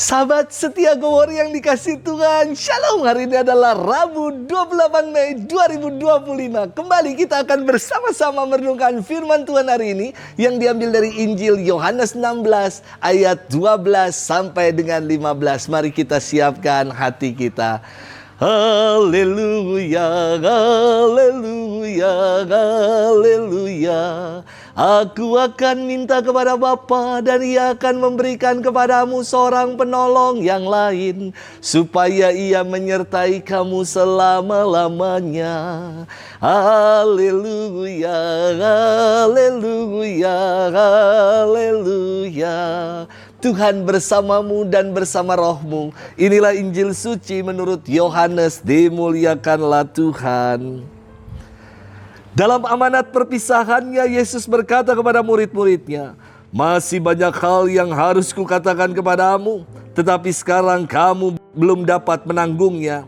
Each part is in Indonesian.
Sahabat setia Gowor yang dikasih Tuhan, Shalom. Hari ini adalah Rabu 28 Mei 2025. Kembali kita akan bersama-sama merenungkan firman Tuhan hari ini yang diambil dari Injil Yohanes 16 ayat 12 sampai dengan 15. Mari kita siapkan hati kita. Haleluya, haleluya, haleluya. Aku akan minta kepada Bapa dan Ia akan memberikan kepadamu seorang penolong yang lain, supaya Ia menyertai kamu selama-lamanya. Haleluya, haleluya, haleluya. Tuhan bersamamu dan bersama rohmu. Inilah Injil suci menurut Yohanes. Dimuliakanlah Tuhan. Dalam amanat perpisahannya, Yesus berkata kepada murid-muridnya, "Masih banyak hal yang harus kukatakan kepadamu, tetapi sekarang kamu belum dapat menanggungnya.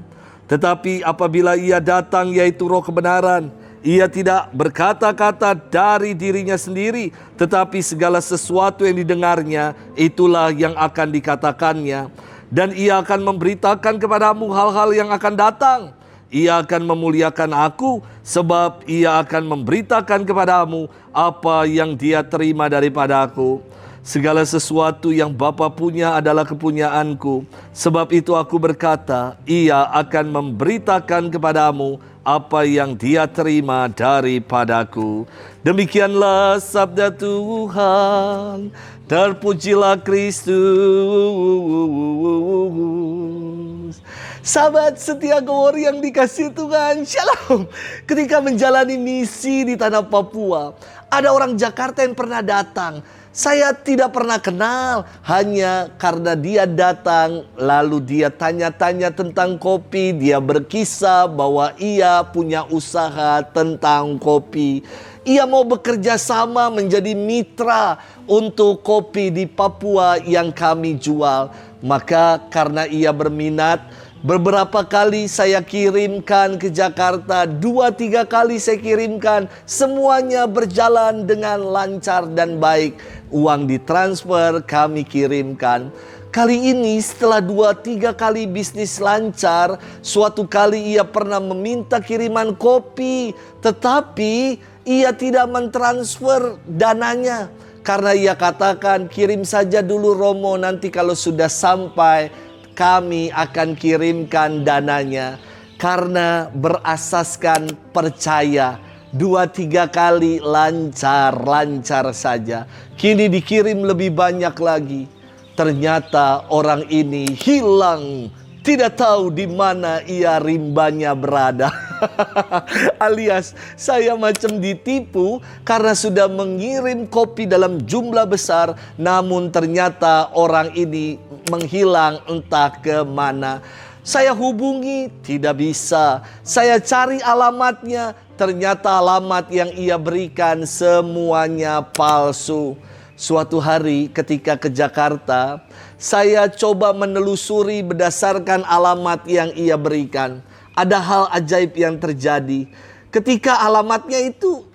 Tetapi apabila Ia datang, yaitu Roh kebenaran, Ia tidak berkata-kata dari dirinya sendiri, tetapi segala sesuatu yang didengarnya, itulah yang akan dikatakannya. Dan Ia akan memberitakan kepadamu hal-hal yang akan datang. Ia akan memuliakan aku, sebab Ia akan memberitakan kepadamu apa yang Dia terima daripadaku. Segala sesuatu yang Bapa punya adalah kepunyaanku. Sebab itu aku berkata, Ia akan memberitakan kepadamu apa yang Dia terima daripadaku." Demikianlah sabda Tuhan. Terpujilah Kristus. Sahabat setia Gowor yang dikasih Tuhan, Shalom. Ketika menjalani misi di tanah Papua, ada orang Jakarta yang pernah datang. Saya tidak pernah kenal, hanya karena dia datang, lalu dia tanya-tanya tentang kopi. Dia berkisah bahwa ia punya usaha tentang kopi. Ia mau bekerja sama menjadi mitra untuk kopi di Papua yang kami jual. Maka karena ia berminat, beberapa kali saya kirimkan ke Jakarta, 2-3 kali saya kirimkan. Semuanya berjalan dengan lancar dan baik. Uang ditransfer, kami kirimkan. Kali ini setelah 2-3 kali bisnis lancar, suatu kali ia pernah meminta kiriman kopi. Tetapi ia tidak mentransfer dananya. Karena ia katakan, kirim saja dulu Romo, nanti kalau sudah sampai kami akan kirimkan dananya. Karena berasaskan percaya, 2-3 kali lancar saja. Kini dikirim lebih banyak lagi. Ternyata orang ini hilang. Tidak tahu di mana ia rimbanya berada. Alias saya macam ditipu karena sudah mengirim kopi dalam jumlah besar, namun ternyata orang ini menghilang entah ke mana. Saya hubungi, tidak bisa. Saya cari alamatnya, ternyata alamat yang ia berikan semuanya palsu. Suatu hari ketika ke Jakarta, saya coba menelusuri berdasarkan alamat yang ia berikan. Ada hal ajaib yang terjadi. Ketika alamatnya itu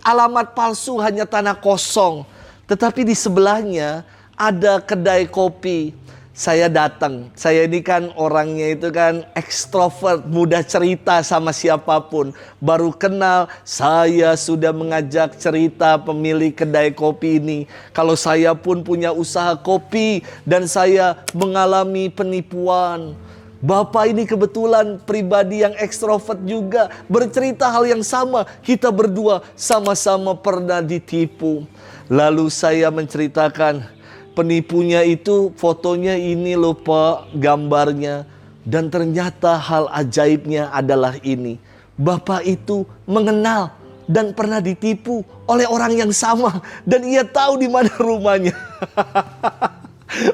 alamat palsu, hanya tanah kosong. Tetapi di sebelahnya ada kedai kopi. Saya datang. Saya ini kan orangnya itu kan ekstrovert, mudah cerita sama siapapun. Baru kenal, saya sudah mengajak cerita pemilik kedai kopi ini. Kalau saya pun punya usaha kopi dan saya mengalami penipuan. Bapak ini kebetulan pribadi yang ekstrovert juga, bercerita hal yang sama. Kita berdua sama-sama pernah ditipu. Lalu saya menceritakan, penipunya itu fotonya ini loh Pak, gambarnya. Dan ternyata hal ajaibnya adalah ini. Bapak itu mengenal dan pernah ditipu oleh orang yang sama. Dan ia tahu di mana rumahnya.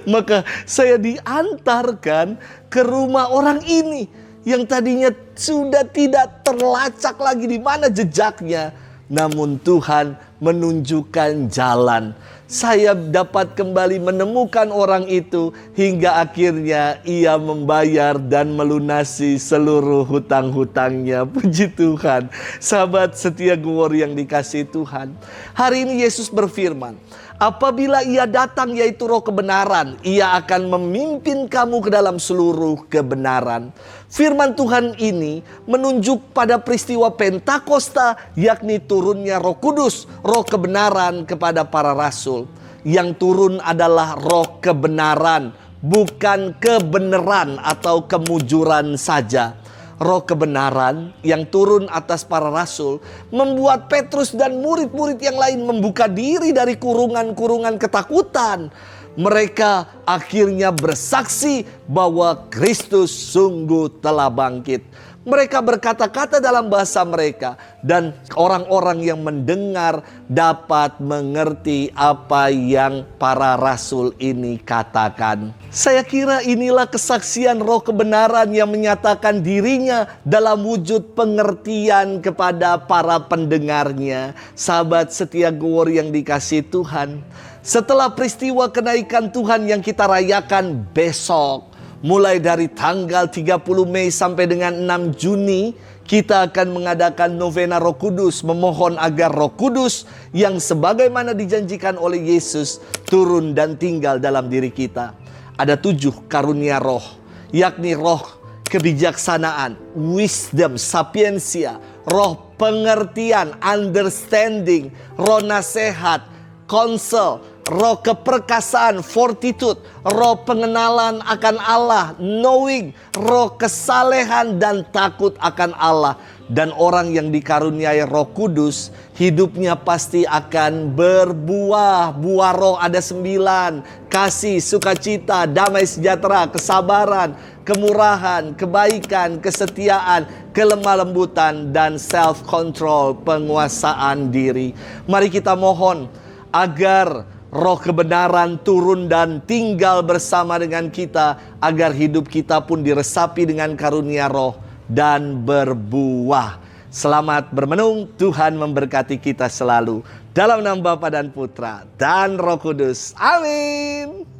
Maka saya diantarkan ke rumah orang ini. Yang tadinya sudah tidak terlacak lagi di mana jejaknya. Namun Tuhan menunjukkan jalan. Saya dapat kembali menemukan orang itu hingga akhirnya ia membayar dan melunasi seluruh hutang-hutangnya. Puji Tuhan. Sahabat setia Glory yang dikasihi Tuhan. Hari ini Yesus berfirman, apabila ia datang yaitu Roh kebenaran, ia akan memimpin kamu ke dalam seluruh kebenaran. Firman Tuhan ini menunjuk pada peristiwa Pentakosta, yakni turunnya Roh Kudus, Roh kebenaran kepada para rasul. Yang turun adalah Roh kebenaran, bukan kebenaran atau kemujuran saja. Roh kebenaran yang turun atas para rasul membuat Petrus dan murid-murid yang lain membuka diri dari kurungan-kurungan ketakutan. Mereka akhirnya bersaksi bahwa Kristus sungguh telah bangkit. Mereka berkata-kata dalam bahasa mereka dan orang-orang yang mendengar dapat mengerti apa yang para rasul ini katakan. Saya kira inilah kesaksian Roh kebenaran yang menyatakan dirinya dalam wujud pengertian kepada para pendengarnya. Sahabat setia Glory yang dikasihi Tuhan, setelah peristiwa kenaikan Tuhan yang kita rayakan besok, mulai dari tanggal 30 Mei sampai dengan 6 Juni, kita akan mengadakan novena Roh Kudus, memohon agar Roh Kudus yang sebagaimana dijanjikan oleh Yesus turun dan tinggal dalam diri kita. Ada 7 karunia roh, yakni roh kebijaksanaan, wisdom, sapiensia, roh pengertian, understanding, roh nasihat, counsel, roh keperkasaan, fortitude, roh pengenalan akan Allah, knowing, roh kesalehan dan takut akan Allah. Dan orang yang dikaruniai Roh Kudus, hidupnya pasti akan berbuah. Buah roh ada 9. Kasih, sukacita, damai sejahtera, kesabaran, kemurahan, kebaikan, kesetiaan, kelemah lembutan, dan self-control, penguasaan diri. Mari kita mohon agar Roh kebenaran turun dan tinggal bersama dengan kita, agar hidup kita pun diresapi dengan karunia roh dan berbuah. Selamat bermenung, Tuhan memberkati kita selalu. Dalam nama Bapa dan Putra dan Roh Kudus. Amin.